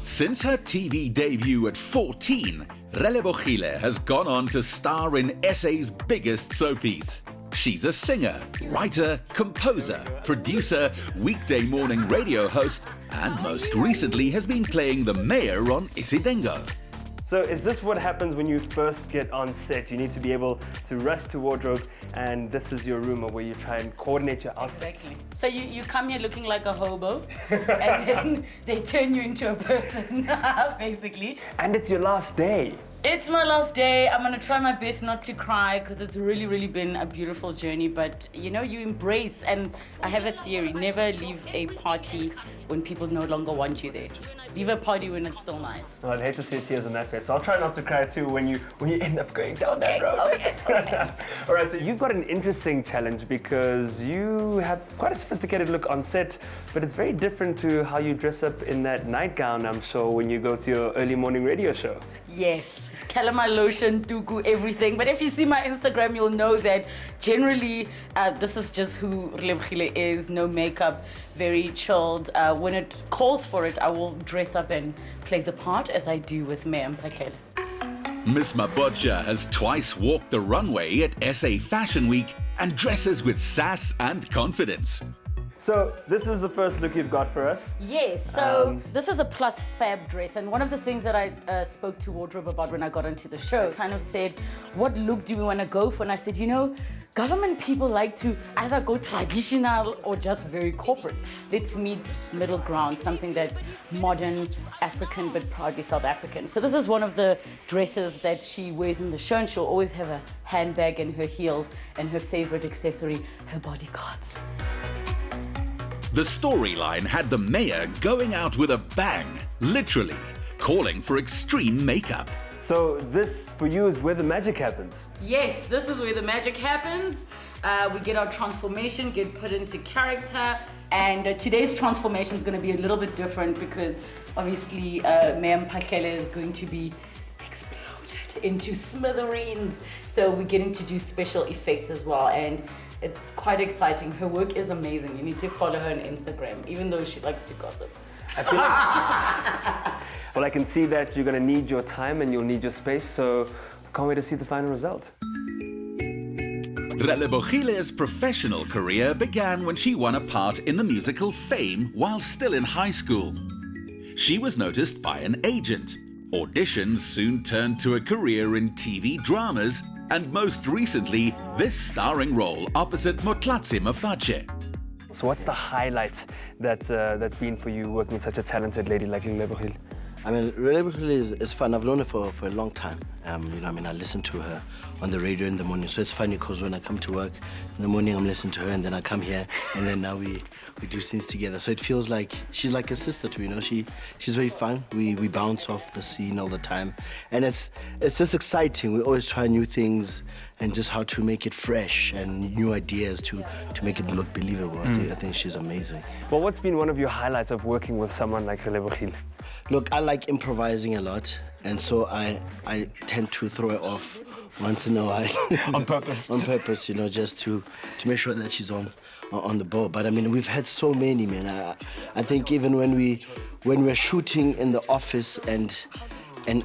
Since her TV debut at 14, Relebogile has gone on to star in SA's biggest soapies. She's a singer, writer, composer, producer, weekday morning radio host, and most recently has been playing the mayor on Isidingo. So is this what happens when you first get on set? You need to be able to rush to wardrobe, and this is your room where you try and coordinate your outfit. Exactly. So you come here looking like a hobo, and then they turn you into a person, basically. And it's your last day. It's my last day. I'm gonna try my best not to cry because it's really been a beautiful journey. But you know, you embrace, and I have a theory: never leave a party when people no longer want you there. Leave a party when it's still nice. Well, I'd hate to see tears on that face, so I'll try not to cry too when you end up going down that road. Okay. All right, so you've got an interesting challenge because you have quite a sophisticated look on set, but it's very different to how you dress up in that nightgown, I'm sure, when you go to your early morning radio show. Yes, calamine lotion, tuku, everything. But if you see my Instagram, you'll know that generally this is just who Relebogile is. No makeup, very chilled. When it calls for it, I will dress up and play the part as I do with Mayor Mpakele. Miss Mabotja has twice walked the runway at SA Fashion Week and dresses with sass and confidence. So this is the first look you've got for us. Yes, so this is a plus fab dress, and one of the things that I spoke to wardrobe about when I got onto the show, kind of said, what look do we want to go for? And I said, you know, government people like to either go traditional or just very corporate. Let's meet middle ground, something that's modern, African, but proudly South African. So this is one of the dresses that she wears in the show, and she'll always have a handbag and her heels and her favorite accessory, her bodyguards. The storyline had the mayor going out with a bang, literally, calling for extreme makeup. So this, for you, is where the magic happens. Yes, this is where the magic happens. We get our transformation, get put into character, and today's transformation is going to be a little bit different because obviously Mayor Mpakele is going to be exploded into smithereens. So we're getting to do special effects as well, and it's quite exciting. Her work is amazing. You need to follow her on Instagram, even though she likes to gossip. I feel like, well, I can see that you're going to need your time and you'll need your space, so I can't wait to see the final result. Relebogile's professional career began when she won a part in the musical Fame while still in high school. She was noticed by an agent. Auditions soon turned to a career in TV dramas, and most recently, this starring role opposite Motlatsi Mafatshe. So what's the highlight that's been for you working with such a talented lady like Relebogile? I mean, Relebogile is fun. I've known her for a long time. I listen to her on the radio in the morning. So it's funny because when I come to work in the morning, I'm listening to her, and then I come here, and then now we do scenes together. So it feels like she's like a sister to me. She's very fun. We bounce off the scene all the time, and it's just exciting. We always try new things and just how to make it fresh and new ideas to make it look believable. I think she's amazing. Well, what's been one of your highlights of working with someone like Relebogile? Look, I like improvising a lot, and so I tend to throw it off once in a while. On purpose? On purpose, just to make sure that she's on the ball. But I mean, we've had so many, man. I think even when we're shooting in the office and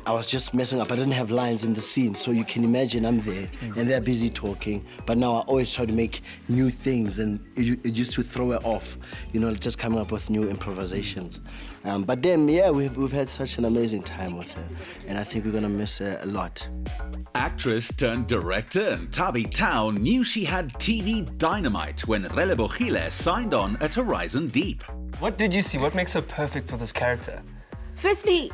I was just messing up, I didn't have lines in the scene, so you can imagine I'm there and they're busy talking, but now I always try to make new things, and it used to throw it off, just coming up with new improvisations. But then, yeah, we've had such an amazing time with her, and I think we're gonna miss her a lot. Actress turned director and Tabitha knew she had TV dynamite when Relebogile signed on at Horizon Deep. What did you see? What makes her perfect for this character? Firstly,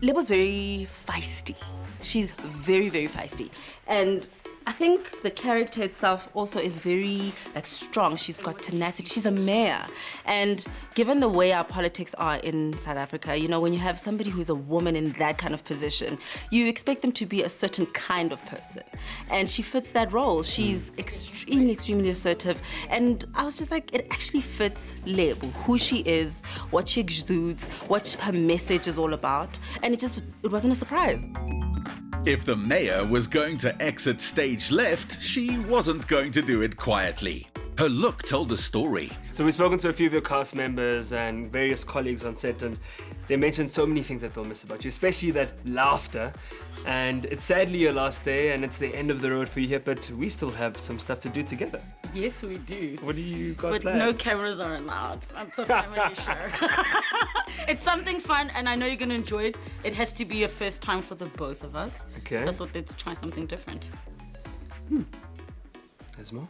Lebo's very feisty. She's very feisty. And I think the character itself also is very strong. She's got tenacity. She's a mayor. And given the way our politics are in South Africa, when you have somebody who's a woman in that kind of position, you expect them to be a certain kind of person. And she fits that role. She's extremely assertive. And I was just like, it actually fits Lebo, who she is, what she exudes, what her message is all about. And it wasn't a surprise. If the mayor was going to exit stage left, she wasn't going to do it quietly. Her look told a story. So we've spoken to a few of your cast members and various colleagues on set, and they mentioned so many things that they'll miss about you, especially that laughter. And it's sadly your last day and it's the end of the road for you here, but we still have some stuff to do together. Yes, we do. What do you got But planned? no cameras are allowed. It's a family show. It's something fun, and I know you're going to enjoy it. It has to be a first time for the both of us. Okay. So I thought let's try something different. There's more.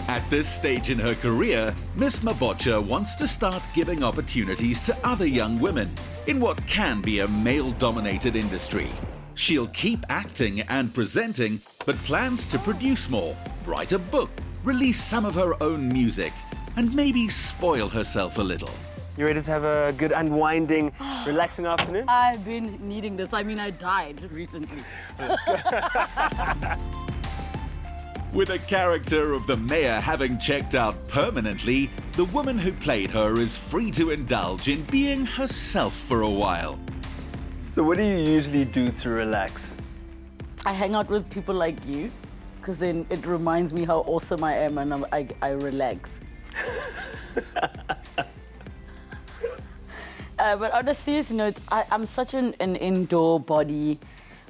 At this stage in her career, Miss Mabotja wants to start giving opportunities to other young women in what can be a male-dominated industry. She'll keep acting and presenting, but plans to produce more, write a book, release some of her own music, and maybe spoil herself a little. You ready to have a good unwinding, relaxing afternoon? I've been needing this. I mean, I died recently. With a character of the mayor having checked out permanently, the woman who played her is free to indulge in being herself for a while. So what do you usually do to relax? I hang out with people like you, because then it reminds me how awesome I am, and I relax. But on a serious note, I'm such an indoor body.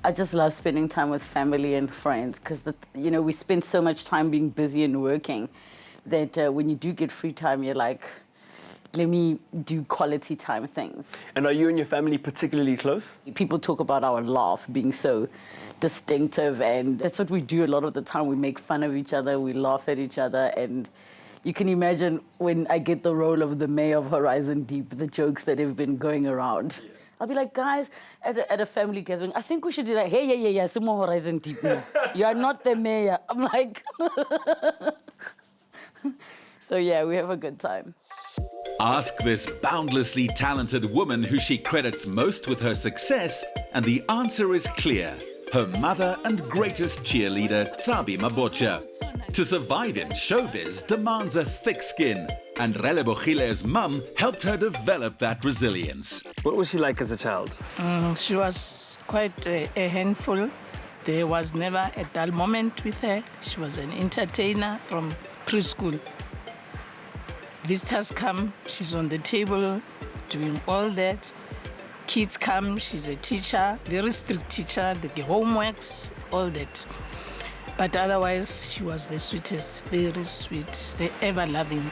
I just love spending time with family and friends because, we spend so much time being busy and working that when you do get free time, you're like, let me do quality time things. And are you and your family particularly close? People talk about our laugh being so distinctive, and that's what we do a lot of the time. We make fun of each other, we laugh at each other, and you can imagine when I get the role of the mayor of Horizon Deep, the jokes that have been going around. Yeah. I'll be like, guys, at a family gathering, I think we should do that. Hey, yeah, some more Horizon Deep now. You are not the mayor. I'm like... So yeah, we have a good time. Ask this boundlessly talented woman who she credits most with her success, and the answer is clear. Her mother and greatest cheerleader, Tabitha Mabotja. To survive in showbiz demands a thick skin, and Relebogile's mum helped her develop that resilience. What was she like as a child? She was quite a handful. There was never a dull moment with her. She was an entertainer from preschool. Visitors come, she's on the table doing all that. Kids come, she's a teacher, very strict teacher, the homeworks, all that. But otherwise, she was the sweetest, very sweet, ever loving.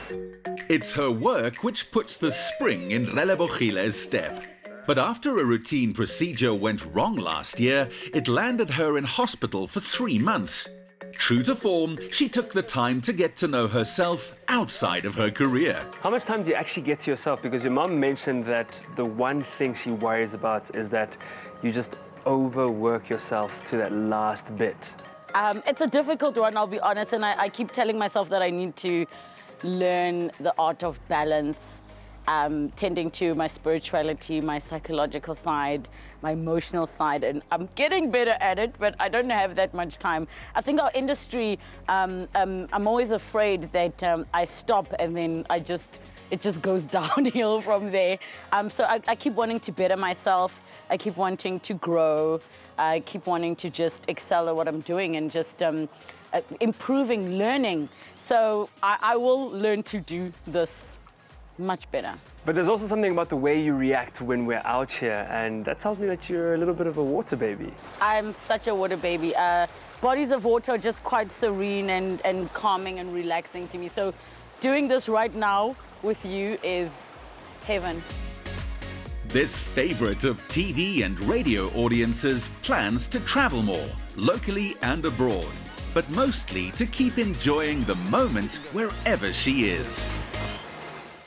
It's her work which puts the spring in Relebogile's step. But after a routine procedure went wrong last year, it landed her in hospital for 3 months. True to form, she took the time to get to know herself outside of her career. How much time do you actually get to yourself? Because your mom mentioned that the one thing she worries about is that you just overwork yourself to that last bit. It's a difficult one, I'll be honest, and I keep telling myself that I need to learn the art of balance, tending to my spirituality, my psychological side, my emotional side, and I'm getting better at it, but I don't have that much time. I think our industry, I'm always afraid that I stop and then it just goes downhill from there. So I keep wanting to better myself, I keep wanting to grow, I keep wanting to just excel at what I'm doing and just improving, learning. So I will learn to do this much better. But there's also something about the way you react when we're out here, and that tells me that you're a little bit of a water baby. I'm such a water baby. Bodies of water are just quite serene and calming and relaxing to me. So doing this right now with you is heaven. This favorite of TV and radio audiences plans to travel more, locally and abroad, but mostly to keep enjoying the moment wherever she is.